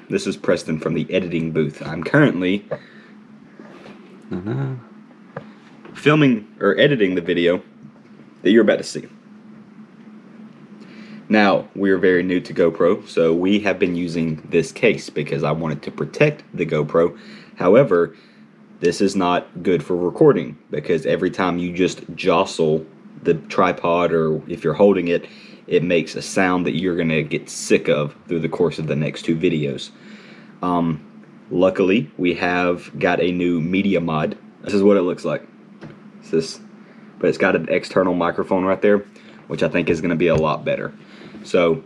This is Preston from the editing booth. I'm currently filming or editing the video that you're about to see. Now, we are very new to GoPro, so we have been using this case because I wanted to protect the GoPro. However, this is not good for recording because every time you just jostle the tripod or if you're holding it, it makes a sound that you're going to get sick of through the course of the next two videos. Luckily, we have got a new media mod. This is what it looks like. But it's got an external microphone right there, which I think is going to be a lot better. So,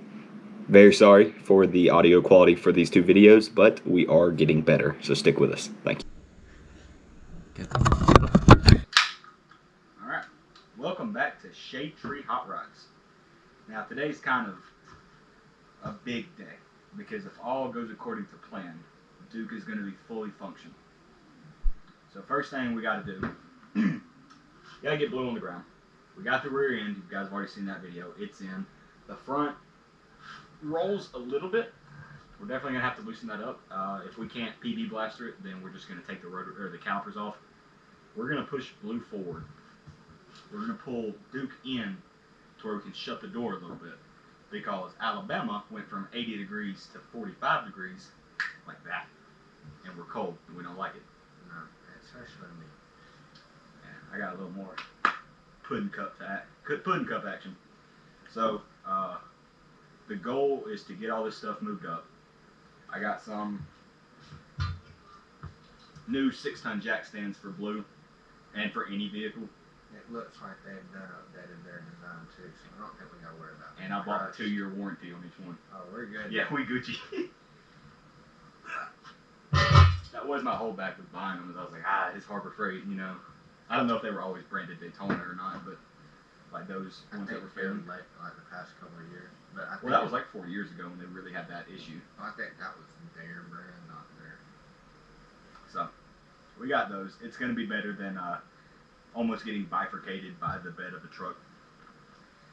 very sorry for the audio quality for these two videos, but we are getting better. So stick with us. Thank you. Alright, welcome back to Shade Tree Hot Rods. Now today's kind of a big day, because if all goes according to plan, Duke is going to be fully functional. So first thing we got to do, you got to get blue on the ground. We got the rear end, you guys have already seen that video, it's in. The front rolls a little bit. We're definitely going to have to loosen that up. If we can't PB blaster it, then we're just going to take the rotor or the calipers off. We're going to push blue forward. We're going to pull Duke in to where we can shut the door a little bit, because Alabama went from 80 degrees to 45 degrees like that, and we're cold and we don't like it. No, especially me. Yeah, I got a little more pudding cup action. So the goal is to get all this stuff moved up. I got some new 6-ton jack stands for blue and for any vehicle. It looks like they've updated their design too, so I don't think we gotta worry about it. And I bought a 2-year warranty on each one. Oh, we're good. Yeah, we Gucci. That was my holdback with buying them, is I was like, it's Harbor Freight, you know. I don't know if they were always branded Daytona or not, but like those ones that were filmed. Like the past couple of years. But I think that was like 4 years ago when they really had that issue. I think that was their brand, not their. So, we got those. It's going to be better than almost getting bifurcated by the bed of the truck.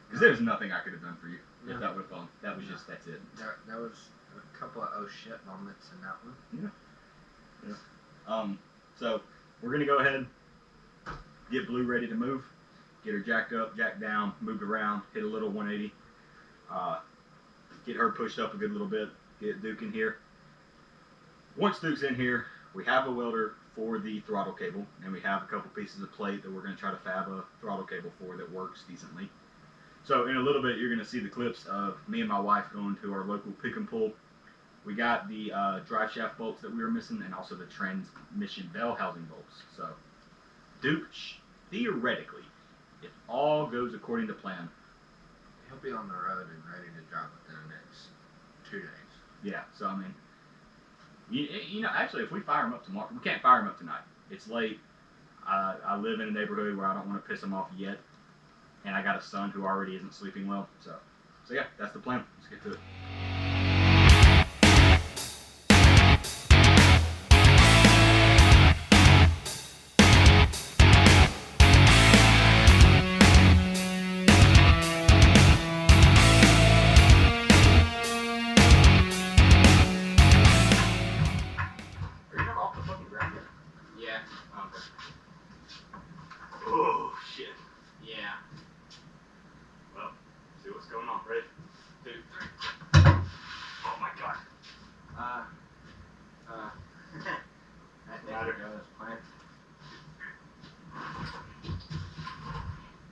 Because there's nothing I could have done for you if that would have fallen. That was just, that's it. There was a couple of oh shit moments in that one. Yeah. So, we're going to go ahead, get Blue ready to move, get her jacked up, jacked down, moved around, hit a little 180, get her pushed up a good little bit, get Duke in here. Once Duke's in here, we have a welder for the throttle cable, and we have a couple pieces of plate that we're going to try to fab a throttle cable for that works decently. So in a little bit, you're going to see the clips of me and my wife going to our local pick and pull. We got the drive shaft bolts that we were missing, and also the transmission bell housing bolts. So Duke, theoretically, if all goes according to plan, he'll be on the road and ready to drive within the next 2 days. Yeah, so I mean, you know, actually, if we fire him up tomorrow, we can't fire him up tonight. It's late. I live in a neighborhood where I don't want to piss him off yet, and I got a son who already isn't sleeping well. So yeah, that's the plan. Let's get to it. Oh, shit. Yeah. Well, see what's going on. Ready? 2, 3. Oh, my God. I think we're going as planned.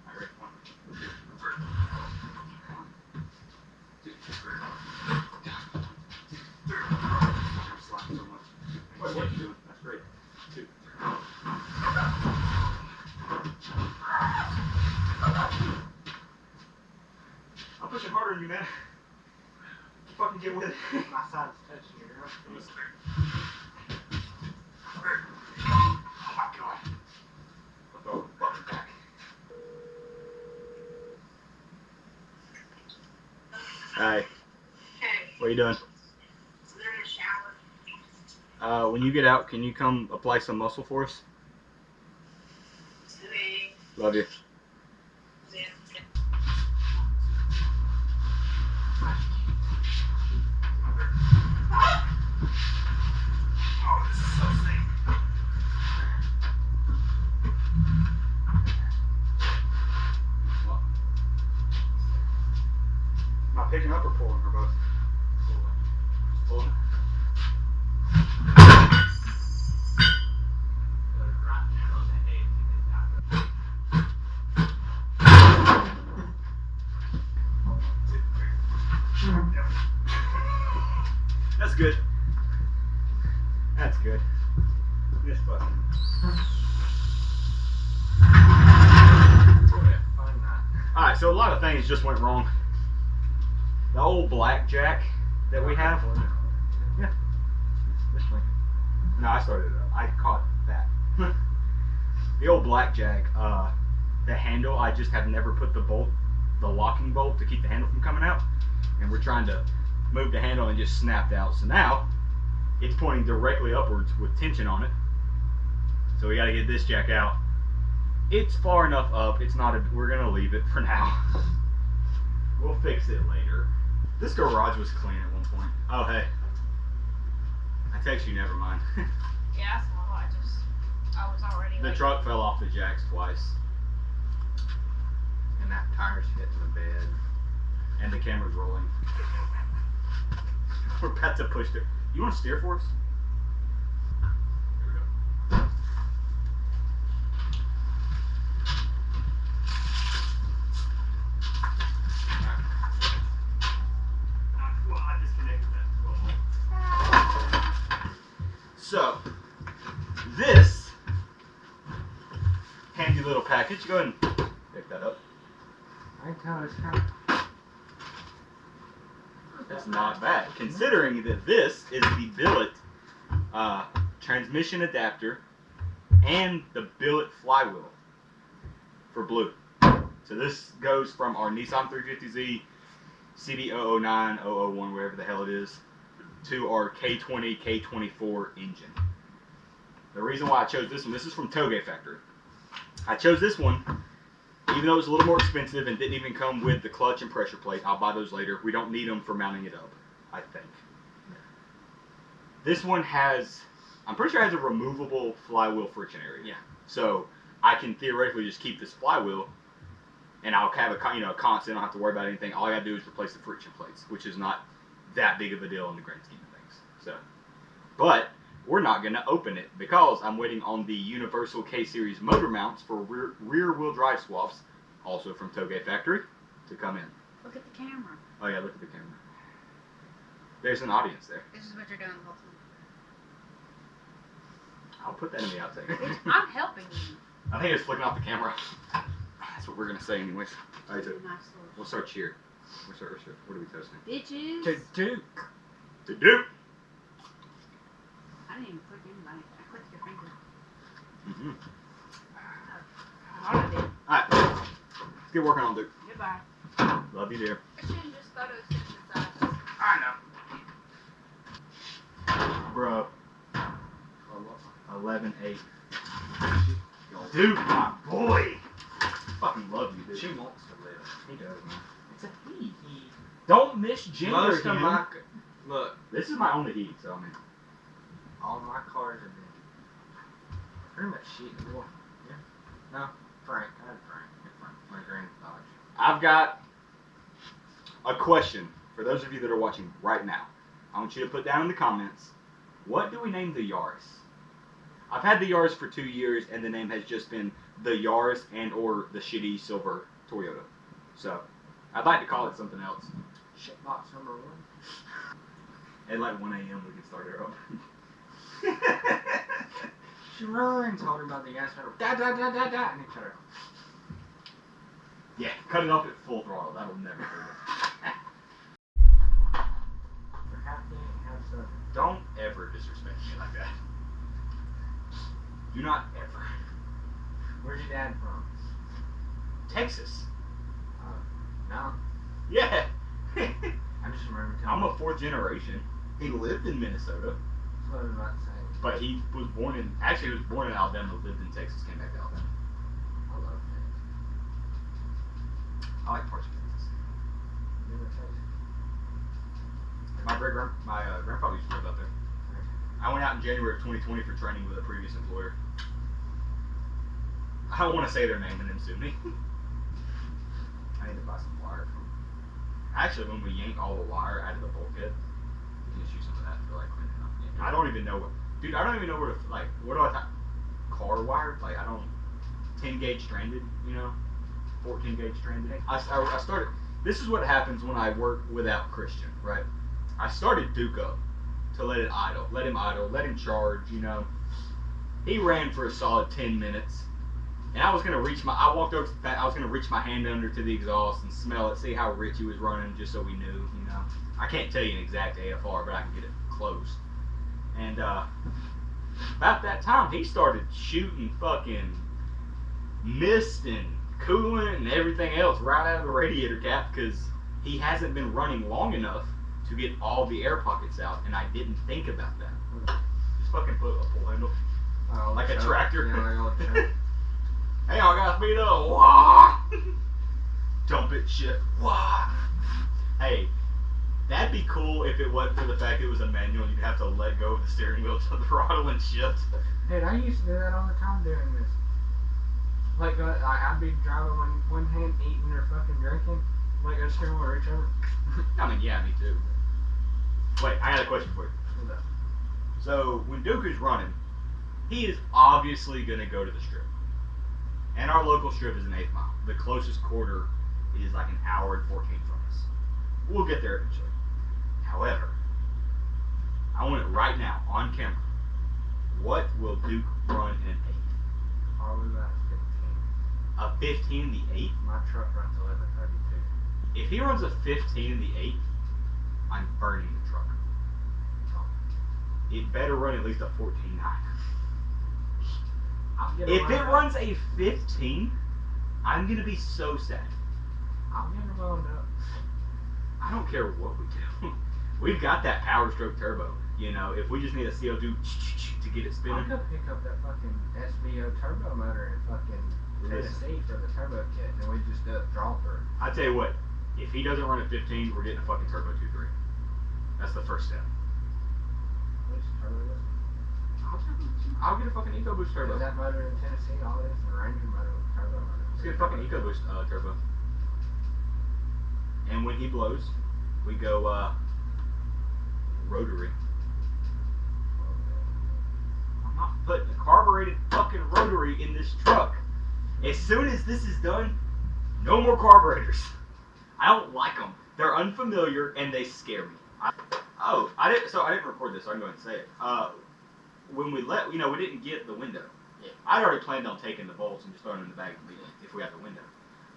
All right, 1, 2, 3. 1, 2, 3. I'm slacking so much. What are you doing? That's great. 2, 3. I'm pushing harder than you, man. Fucking get with it. My side's touching your girl. Oh my God. I'll throw the fucking back. Hi. Hey, What are you doing? I'm in the shower. When you get out, can you come apply some muscle for us? Today, Love you. That's good. That's good. This fucking. Alright, so a lot of things just went wrong. The old blackjack that we have. Yeah. This way. No, I started it up. I caught that. The old blackjack, the handle, I just have never put the locking bolt to keep the handle from coming out. And we're trying to move the handle and just snapped out. So now, it's pointing directly upwards with tension on it. So we gotta get this jack out. It's far enough up, it's not we're gonna leave it for now. We'll fix it later. This garage was clean at one point. Oh, hey. I text you, never mind. Yeah, I saw. I was already. The truck fell off the jacks twice. And that tire's hitting the bed. And the camera's rolling. We're about to push it. You want to steer for us? Here we go. Well, I disconnected that. So, this handy little package, go ahead and pick that up. I tell it's kind of. That's not bad, considering that this is the billet transmission adapter and the billet flywheel for blue. So this goes from our Nissan 350Z CD009, 001, wherever the hell it is, to our K20, K24 engine. The reason why I chose this one, this is from Toge Factory. I chose this one, even though it's a little more expensive and didn't even come with the clutch and pressure plate. I'll buy those later. We don't need them for mounting it up, I think. This one has, I'm pretty sure it has a removable flywheel friction area. Yeah. So I can theoretically just keep this flywheel and I'll have a constant. I don't have to worry about anything. All I gotta do is replace the friction plates, which is not that big of a deal in the grand scheme of things. So, but we're not gonna open it because I'm waiting on the Universal K-Series motor mounts for rear wheel drive swaps, also from Toge Factory, to come in. Look at the camera. Oh yeah, look at the camera. There's an audience there. This is what you're doing the whole time. I'll put that in the outtake. I'm helping you. I think it's flicking off the camera. That's what we're gonna say anyways. All right, so Nice we'll start cheer. We'll start. What are we toasting? little bitches. To Duke. To do. I didn't even click anybody. I clicked your finger. Mm-hmm. I thought I did. All right, let's get working on Duke. Goodbye. Love you, dear. I shouldn't just photosynthesize. I know. Bro, 11-8. Duke, my boy. Fucking love you, dude. She wants to live. He does, man. It's a he. Don't misgender Most him. of my look, This is my only he, so I mean. all my cars have been pretty much shit. Well, yeah. No, Frank. I had Frank. My grand Dodge. I've got a question for those of you that are watching right now. I want you to put down in the comments, what do we name the Yaris? I've had the Yaris for 2 years, and the name has just been the Yaris and or the shitty silver Toyota. So, I'd like to call it something else. Shitbox number 1. At like 1 a.m. we can start her up. She runs, told her about the gas pedal. Da da da da da, and it cut her off. Yeah, cut it off at full throttle. That'll never hurt it. You're happy and have stuff. Don't ever disrespect me like that. Do not ever. Where's your dad from? Texas. No. Yeah. I just remember I'm telling a 4th generation. He lived in Minnesota, That's what I was about to say. but he was born in, actually he was born in Alabama, lived in Texas, came back to Alabama. I love Texas. I like parts of Texas. Never Texas. My grandfather used to live out there. I went out in January of 2020 for training with a previous employer. I don't want to say their name and then sue me. I need to buy some wire from. Actually, when we yank all the wire out of the bulkhead, we can just use some of that for like cleaning up. I don't even know what, dude. I don't even know where to like. What do I think? Car wire? Like I don't. 10 gauge stranded, 14 gauge stranded. I started. This is what happens when I work without Christian, right? I started Duke up to let it idle. Let him idle. Let him charge, you know. He ran for a solid 10 minutes. And I was going to reach I walked over to the back. I was going to reach my hand under to the exhaust and smell it, see how rich he was running, just so we knew, you know. I can't tell you an exact AFR, but I can get it close. And about that time, he started shooting fucking mist and coolant and everything else right out of the radiator cap because he hasn't been running long enough to get all the air pockets out, and I didn't think about that. Just fucking put a pull handle. Like a tractor. Yeah, Hey, I got speed up. Wah! Dump it, shit. Wah! Hey, that'd be cool if it wasn't for the fact it was a manual and you'd have to let go of the steering wheel to the throttle and shift. Dude, I used to do that all the time doing this. Like, I'd be driving one hand, eating or fucking drinking. Like, go steering wheel, reach over. I mean, yeah, me too. Wait, I got a question for you. What's up? So, when Duke is running, he is obviously going to go to the strip. And our local strip is an 1/8 mile. The closest quarter is like an hour and 14 from us. We'll get there eventually. However, I want it right now, on camera. What will Duke run in an 8? Probably about 15. A 15 in the 8? My truck runs 11:32. If he runs a 15 in the 8, I'm burning the truck. It better run at least a 14.9. If it runs a 15, I'm going to be so sad. I'll get her wound up. I don't care what we do. We've got that Power Stroke turbo. You know, if we just need a CO2 to get it I spinning. could pick up that fucking SVO turbo motor in fucking Tennessee for the turbo kit, and we just do a draw through. I tell you what, if he doesn't run at 15, we're getting a fucking turbo 2.3. That's the first step. Which turbo is it? I'll get a fucking EcoBoost turbo. Is that motor in Tennessee? All it is a Ranger motor with turbo motor. Let's get a fucking EcoBoost turbo. And when he blows, we go rotary. I'm not putting a carbureted fucking rotary in this truck. As soon as this is done, no more carburetors. I don't like them. They're unfamiliar and they scare me. I didn't record this, so I can go ahead and say it. When we we didn't get the window. Yeah. I'd already planned on taking the bolts and just throwing them in the bag and leaving if we had the window.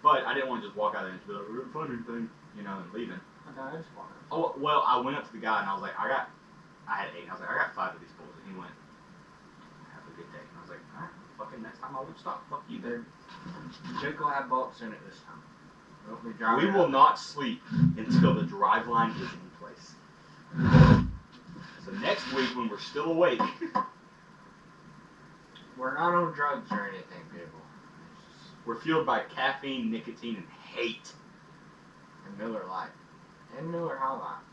But I didn't want to just walk out there and just be like, we're gonna find anything, you know, and leaving. Okay, I just wanted. Oh, well, I went up to the guy and I was like, I had 8. I was like, I got 5 of these bolts. And he went, have a good day. And I was like, alright, fucking next time I won't stop. Fuck you, dude. Jake will have bolts in it this time. We will not sleep until the drive line is in place. So next week, when we're still awake, we're not on drugs or anything, people. We're fueled by caffeine, nicotine, and hate. And Miller Lite. And Miller High Life.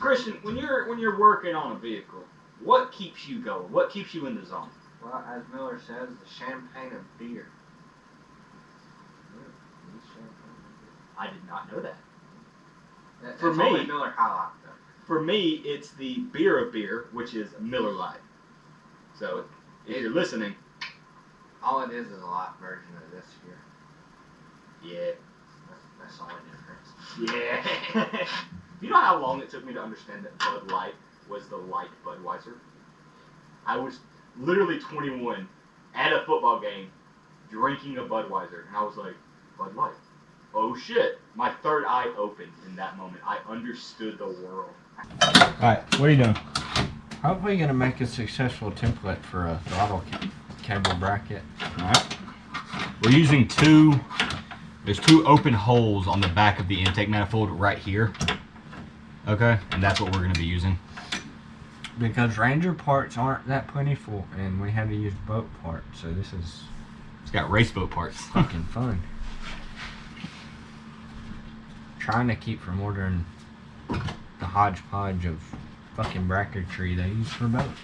Christian, when you're working on a vehicle, what keeps you going? What keeps you in the zone? Well, as Miller says, the champagne of beer. I did not know that. That's For me- only Miller High Life, though. For me, it's the beer of beer, which is Miller Lite. So, if you're listening, All it is a light version of this here. yeah. That's the only difference. Yeah. You know how long it took me to understand that Bud Light was the light Budweiser? I was literally 21 at a football game drinking a Budweiser, and I was like, Bud Light. Oh shit. My third eye opened in that moment. I understood the world. Alright, what are you doing? Hopefully you're going to make a successful template for a throttle cable bracket. Alright. We're using there's 2 open holes on the back of the intake manifold right here. Okay, and that's what we're going to be using. Because Ranger parts aren't that plentiful and we had to use boat parts, so this is It's got race boat parts. fucking fun. Trying to keep from ordering the hodgepodge of fucking bracketry they use for boats.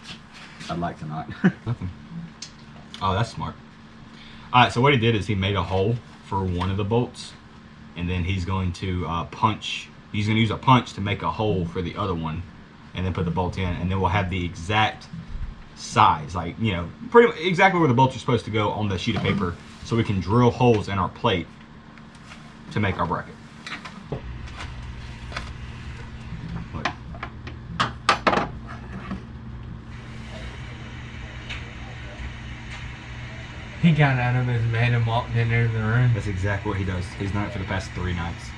I'd like to not. Nothing. Oh, that's smart. Alright, so what he did is he made a hole for one of the bolts, and then he's going to he's going to use a punch to make a hole for the other one, and then put the bolt in, and then we'll have the exact size, like, you know, pretty exactly where the bolts are supposed to go on the sheet of paper, so we can drill holes in our plate to make our bracket. He got out of his bed and walked in there in the room. That's exactly what he does. He's done it for the past 3 nights.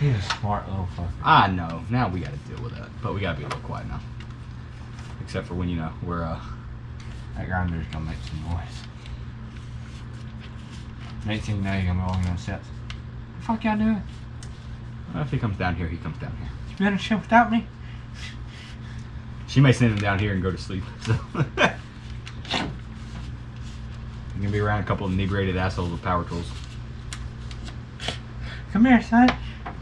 He's a smart little fucker. I know. Now we gotta deal with that. But we gotta be a little quiet now. Except for when, you know, we're, That grinder's gonna make some noise. Next thing you know, you're gonna be walking down the steps. What the fuck y'all doing? well, if he comes down here, he comes down here. You better shit without me? She may send him down here and go to sleep. So. You're gonna be around a couple of inebriated assholes with power tools. Come here, son.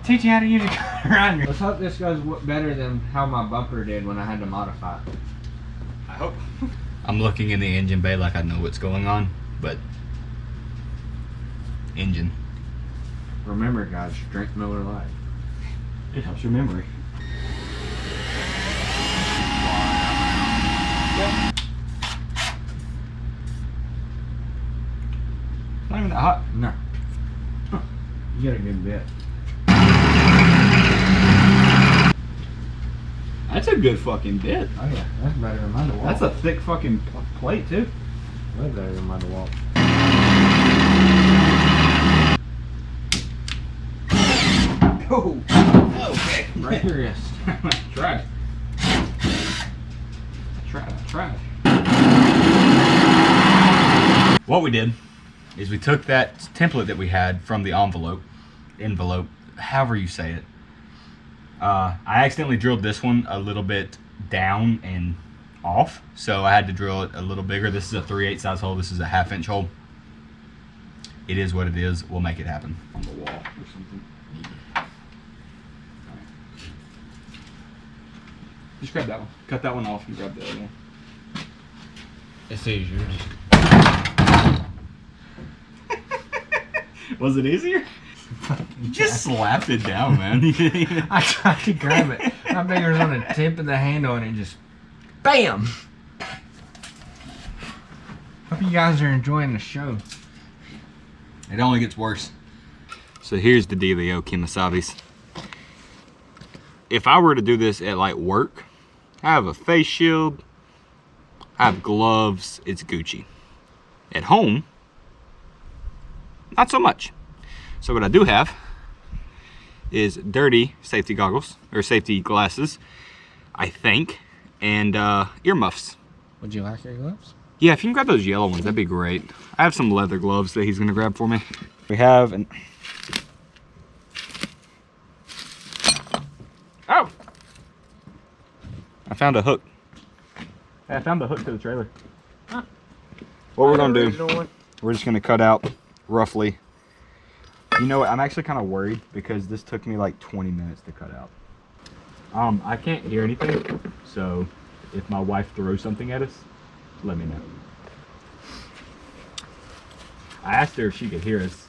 Teach you how to use a grinder. Let's hope this goes better than how my bumper did when I had to modify it. I hope. I'm looking in the engine bay like I know what's going on, but engine. Remember, guys, drink Miller Lite. It helps your memory. It's not even that hot. No. You got a good bit. That's a good fucking bit. Oh yeah, that's better than my DeWalt. That's a thick fucking plate too. Way better than my DeWalt. Oh, okay. Right your wrist. Tried. Tried. What we did is we took that template that we had from the envelope, however you say it. I accidentally drilled this one a little bit down and off, so I had to drill it a little bigger. This is a 3/8 size hole. This is a 1/2 inch hole. It is what it is. We'll make it happen on the wall or something. Just grab that one. Cut that one off and grab the other one. It's easier. Was it easier? You just slapped it down, man. I tried to grab it. My finger was on the tip of the handle and it just BAM! Hope you guys are enjoying the show. It only gets worse. So here's the dealio, Kemosabe's. If I were to do this at like work, I have a face shield, I have gloves, it's Gucci. At home, not so much. So what I do have is dirty safety goggles, or safety glasses, I think, and earmuffs. Would you like your gloves? Yeah, if you can grab those yellow ones, that'd be great. I have some leather gloves that he's gonna grab for me. We have an... Oh! I found a hook. I found the hook to the trailer. Huh. What we're gonna do, we're just gonna cut out roughly. You know what, I'm actually kind of worried because this took me like 20 minutes to cut out. I can't hear anything, so if my wife throws something at us, let me know. I asked her if she could hear us.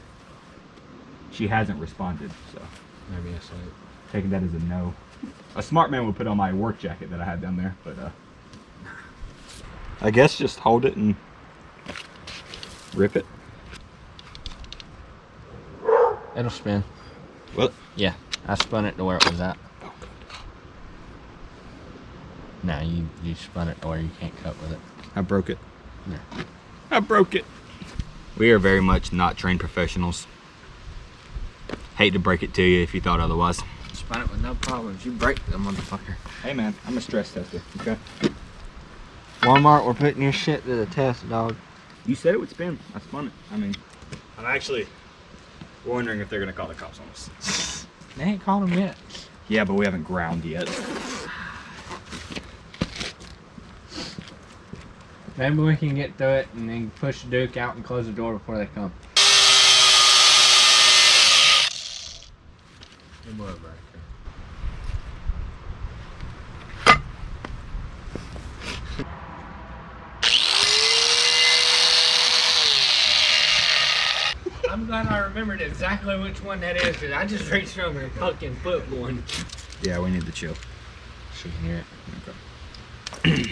She hasn't responded, so Maybe I saw it. taking that as a no. A smart man would put on my work jacket that I had down there, but I guess just hold it and rip it. It'll spin. Well, Yeah, I spun it to where it was at. oh, good. No, you spun it to where you can't cut with it. I broke it. Yeah. I broke it. We are very much not trained professionals. Hate to break it to you if you thought otherwise. Spun it with no problems. You break the motherfucker. Hey man, I'm a stress tester, okay? Walmart, we're putting your shit to the test, dog. You said it would spin. I spun it. I mean, I'm actually wondering if they're gonna call the cops on us. They ain't called him yet. Yeah, but we haven't ground yet. Maybe we can get through it and then push the Duke out and close the door before they come. I'm glad I remembered exactly which one that is, because I just reached over and fucking put one. Yeah, we need to chill. She can hear it. Okay.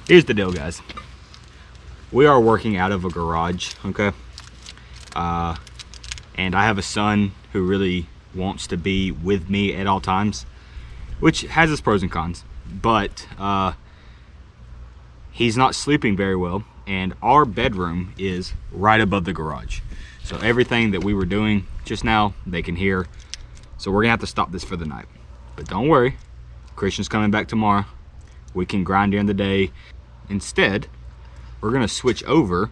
Here's the deal, guys. We are working out of a garage, okay? And I have a son who really wants to be with me at all times, which has its pros and cons. But he's not sleeping very well and our bedroom is right above the garage. So everything that we were doing just now, they can hear. So we're gonna have to stop this for the night. But don't worry, Christian's coming back tomorrow. We can grind during the day. Instead, we're gonna switch over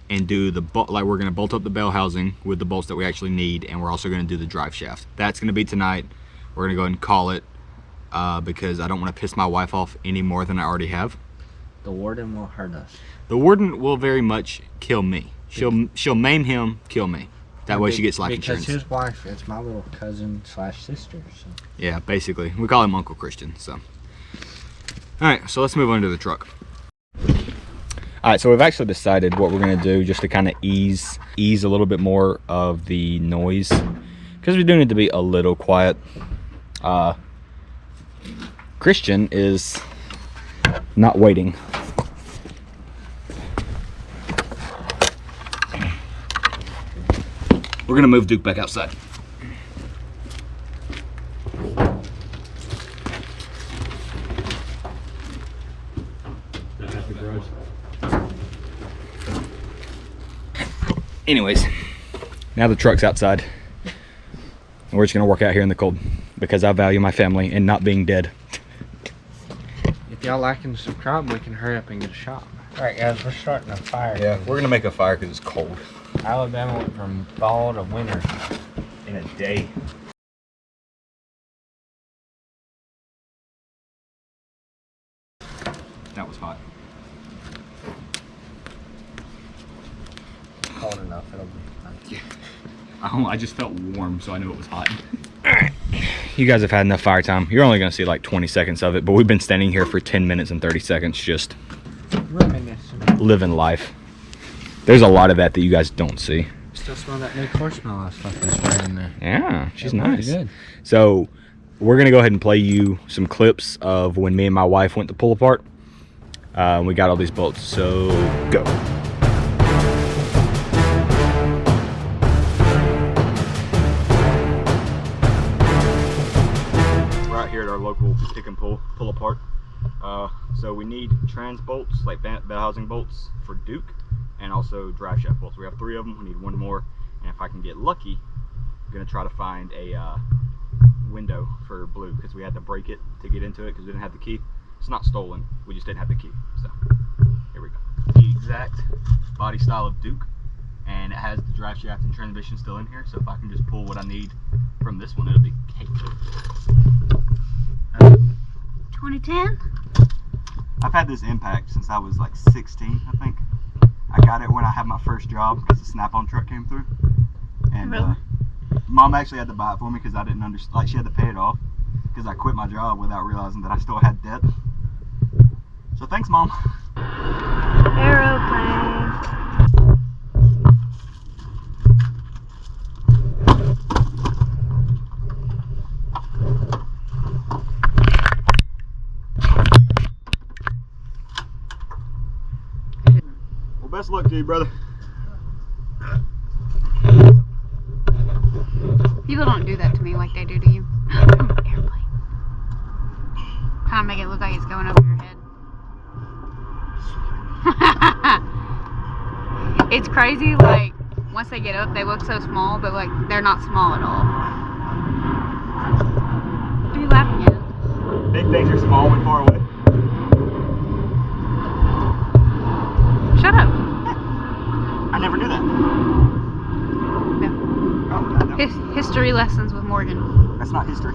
and do the bolt, like we're gonna bolt up the bell housing with the bolts that we actually need, and we're also gonna do the drive shaft. That's gonna be tonight. We're gonna go ahead and call it because I don't wanna piss my wife off any more than I already have. The warden will hurt us. The warden will very much kill me. She'll maim him, kill me. That way she gets life because insurance. his wife is my little cousin slash sister. So. Yeah, basically. We call him Uncle Christian, so. All right, so let's move on to the truck. All right, so we've actually decided what we're gonna do just to kind of ease a little bit more of the noise, because we do need to be a little quiet. Christian is not waiting. We're gonna move Duke back outside. Anyways, now the truck's outside. We're just gonna work out here in the cold because I value my family and not being dead. If y'all like and subscribe, we can hurry up and get a shot. All right, guys, we're starting a fire. Yeah, we're gonna make a fire because it's cold. Alabama went from fall to winter In a day. That was hot. Cold enough, it'll be fine. I just felt warm, so I knew it was hot. Alright. You guys have had enough fire time. You're only gonna see like 20 seconds of it, but we've been standing here for 10 minutes and 30 seconds just Reminiscent. living life. There's a lot of that you guys don't see. Still smell that new core smell I stuff that's right in there. Yeah, she's Yeah, nice. good. So we're gonna go ahead and play you some clips of when me and my wife went to pull apart. We got all these bolts, so go. Right here at our local pick and pull apart. So we need trans bolts, like bell housing bolts for Duke, and also drive shaft bolts. We have 3 of them. We need 1 more, and if I can get lucky, I'm gonna try to find a window for Blue, because we had to break it to get into it because we didn't have the key. It's not stolen, we just didn't have the key. So here we go. The exact body style of Duke, and it has the drive shaft and transmission still in here, so if I can just pull what I need from this one, it'll be cake. 2010? I've had this Impact since I was like 16, I think. I got it when I had my first job because the Snap-on truck came through. And Really? Mom actually had to buy it for me because I didn't understand. Like, she had to pay it off because I quit my job without realizing that I still had debt. So thanks, Mom. Aeroplane. Well, best of luck to you, brother. People don't do that to me like they do to you. Airplane. Kind of make it look like it's going over your head. It's crazy, like, once they get up, they look so small, but, like, they're not small at all. What are you laughing at? Big things are small when far away. Shut up. I never knew that. No. Oh, God, no. History lessons with Morgan. That's not history.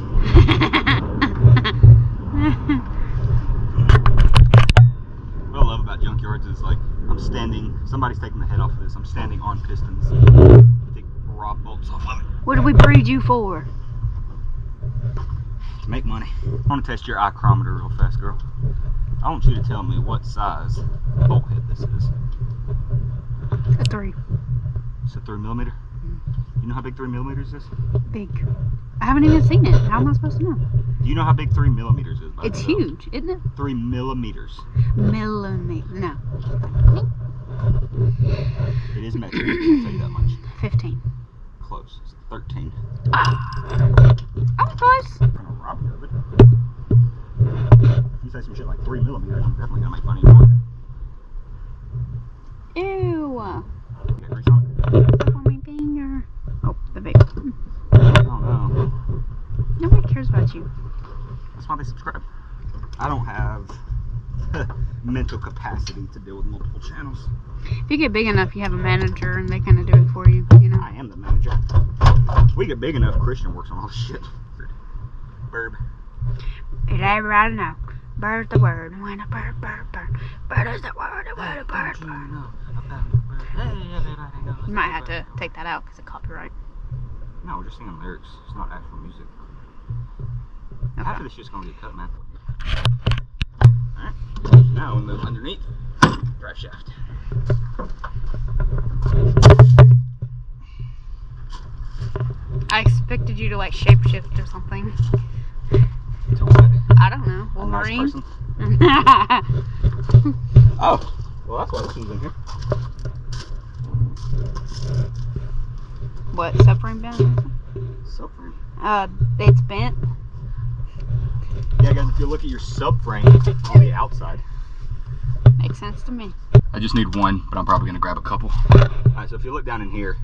What I love about junkyards is, like, I'm standing, somebody's taking the head off of this, I'm standing on pistons. Take raw bolts off of it. What did we breed you for? To make money. I want to test your eye chrometer real fast, girl. I want you to tell me what size bolt head this is. A 3. It's a 3mm? You know how big 3mm is? Big. I haven't even seen it. How am I supposed to know? Do you know how big 3mm is? By It's itself? huge, isn't it? 3mm. Millimeter. No. It is measured, I'll tell you that much. 15. Close. It's 13. I was close. I'm gonna rob you of it. If you say some shit like 3mm, I'm definitely gonna make fun of you for it. Ew. Get grease on it? Up on my finger. Oh, the big. Oh no. Nobody cares about you. That's why they subscribe. I don't have mental capacity to deal with multiple channels. If you get big enough, you have a manager and they kind of do it for you, you know? I am the manager. If we get big enough, Christian works on all this shit. Burb. Is everybody know? Bird's the word. When a bird, bird, bird. Bird is the word. A word, a bird, bird. You might have to take that out because of copyright. No, we're just singing lyrics. It's not actual music. Okay. Half of this shit's gonna get cut, man. Alright. Now we'll move underneath. Drive shaft. I expected you to like shapeshift or something. To what? I don't know. A nice Wolverine? person? Oh, well that's why this one's in here. What, subframe bent? Subframe. It's bent. Yeah, guys, if you look at your subframe on the outside. Makes sense to me. I just need one, but I'm probably gonna grab a couple. Alright, so if you look down in here,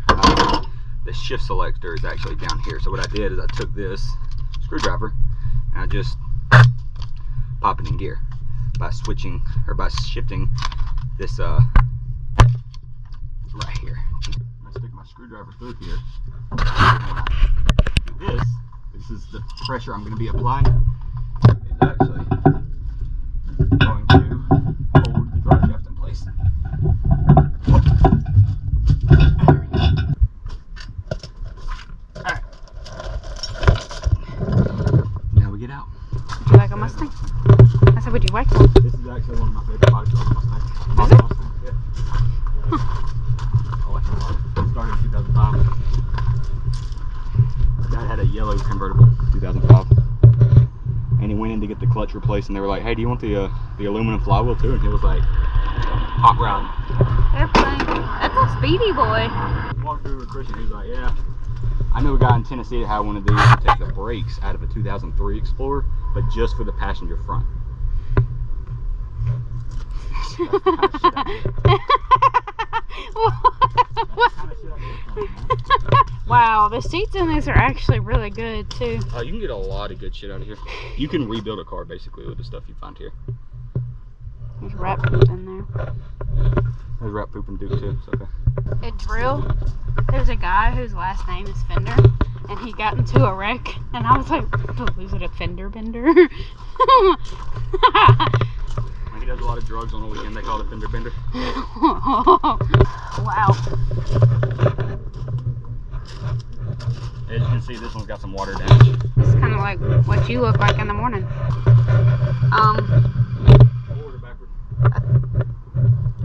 the shift selector is actually down here. So what I did is I took this screwdriver and I just pop it in gear by switching or by shifting this right here. I stick my screwdriver through here. This is the pressure I'm going to be applying. It's actually going to hold the drive shaft in place. There we go. Alright. Now we get out. Would you like a Mustang? I said, would you like one? This is actually one of my favorite bikes on the Mustang. Mustang, yeah. I like it a lot. It started in 2005. My dad had a yellow convertible, 2005. And he went in to get the clutch replaced, and they were like, "Hey, do you want the aluminum flywheel too?" And he was like, "Hot rod." Airplane. That's a speedy boy. Walked through with Christian, he was like, "Yeah, I knew a guy in Tennessee that had one of these to take the brakes out of a 2003 Explorer, but just for the passenger front." Wow, the seats in this are actually really good too. Oh, you can get a lot of good shit out of here. You can rebuild a car basically with the stuff you find here. There's rat poop in there. There's rat poop and Duke too. It's okay. At Drill, there's a guy whose last name is Fender, and he got into a wreck, and I was like, was it a fender bender? He does a lot of drugs on the weekend. They call it a fender bender. Wow. As you can see, this one's got some water damage. It's kind of like what you look like in the morning. Forward or backward?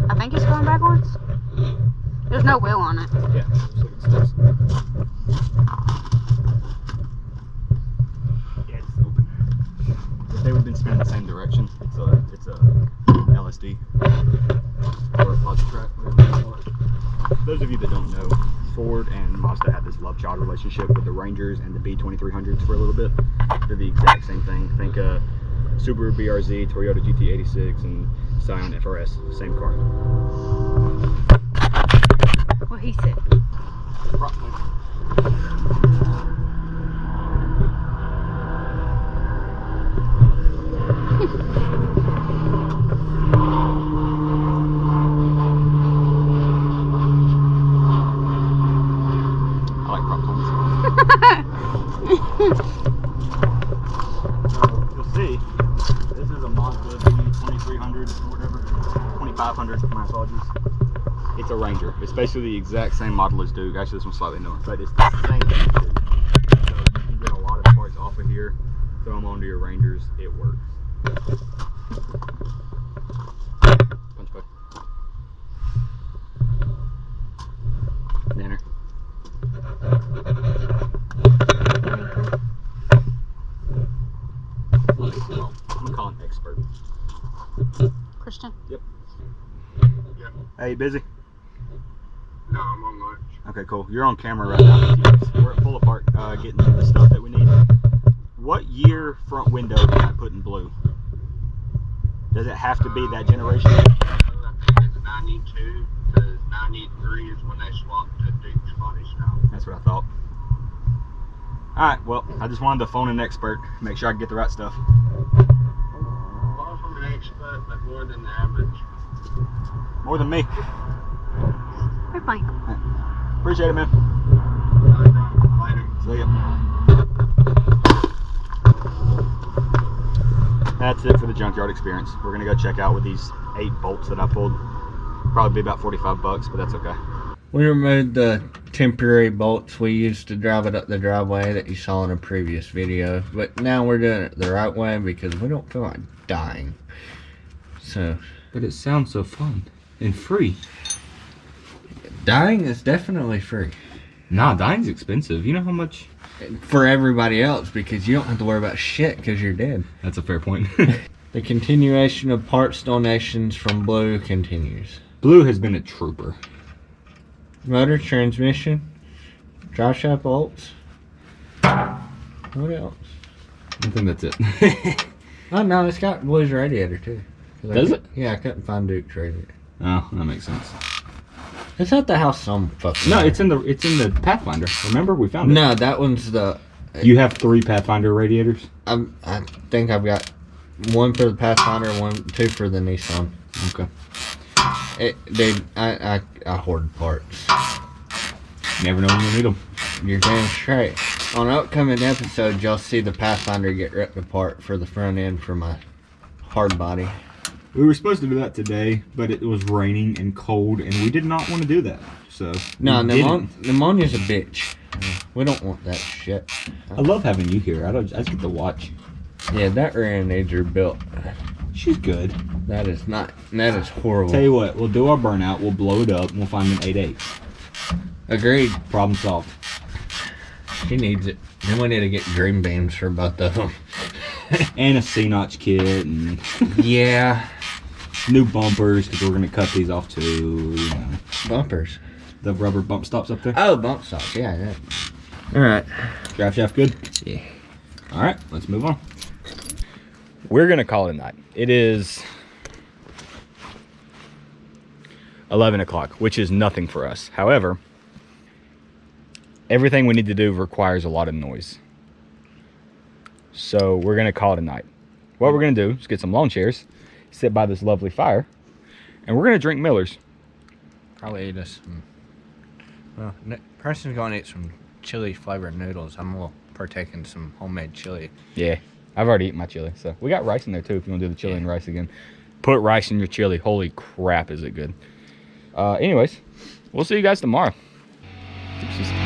I think it's going backwards. There's no wheel on it. Yeah, just look at the steps. Yeah, it's open. If they would have been spinning the same direction, it's a LSD or a positive track, whatever you call it. For those of you that don't know, Ford and Mazda had this love-child relationship with the Rangers and the B2300s for a little bit. They're the exact same thing. Think Subaru BRZ, Toyota GT86, and Scion FRS, same car. What he said. Approximately. I like prop planes. You'll see, this is a Mazda B2300 or whatever, 2500, my apologies. It's a Ranger. It's basically the exact same model as Duke. Actually, this one's slightly newer, but it's the same thing as Duke. So you can get a lot of parts off of here, throw them onto your Rangers. It works. Punch back. Nanner. I'm gonna call him expert. Christian. Yep. Hey, you busy? No, I'm on lunch. Okay, cool. You're on camera right now. We're at Full Apart getting the stuff that we need. What year front window can I put in blue? Does it have to be that generation? I think it's 92 to 93 is when they swapped to Duke's body style. That's what I thought. Alright, well, I just wanted to phone an expert, make sure I can get the right stuff. Far from an expert, but more than the average. More than me. We're fine. Appreciate it, man. Later. See ya. That's it for the junkyard experience. We're gonna go check out with these 8 bolts that I pulled. Probably be about 45 bucks, but that's okay. We removed the temporary bolts we used to drive it up the driveway that you saw in a previous video. But now we're doing it the right way because we don't feel like dying. So. But it sounds so fun and free. Dying is definitely free. Nah, dying's expensive. You know how much? For everybody else, because you don't have to worry about shit because you're dead. That's a fair point. The continuation of parts donations from Blue continues. Blue has been a trooper. Motor, transmission, drive shaft bolts. What else? I think that's it. Oh no, it's got Blue's radiator too. Does it? Yeah, I couldn't find Duke's radiator. Oh, that makes sense. It's at the house some fucking. No, it's in the Pathfinder. Remember, we found it. No, that one's the. You have 3 Pathfinder radiators? I think I've got one for the Pathfinder, 2 for the Nissan. Okay. I hoard parts. Never know when you need them. You're damn straight. On upcoming episodes, you'll see the Pathfinder get ripped apart for the front end for my hard body. We were supposed to do that today, but it was raining and cold, and we did not want to do that. So no, didn't. pneumonia's a bitch. We don't want that shit. I love having you here. I just get to watch. Yeah, that rear needs her built. She's good. That is not. That is horrible. Tell you what, we'll do our burnout. We'll blow it up, and we'll find an 8.8. Agreed. Problem solved. She needs it. Then we need to get green beams for both of them. And a C-notch kit, and yeah. new bumpers, because we're going to cut these off too. You know. Bumpers. The rubber bump stops up there. Oh, bump stops. Yeah. Alright. Drive shaft good? Yeah. Alright, let's move on. We're going to call it a night. It is 11 o'clock, which is nothing for us. However, everything we need to do requires a lot of noise. So we're going to call it a night. What we're going to do is get some lawn chairs, sit by this lovely fire, and we're going to drink Millers. Probably eat us some. Well, Preston's going to eat some chili flavored noodles. I'm going to partake in some homemade chili. Yeah, I've already eaten my chili. So we got rice in there too if you want to do the chili and rice again. Put rice in your chili. Holy crap, is it good. Anyways, we'll see you guys tomorrow. Dipsies.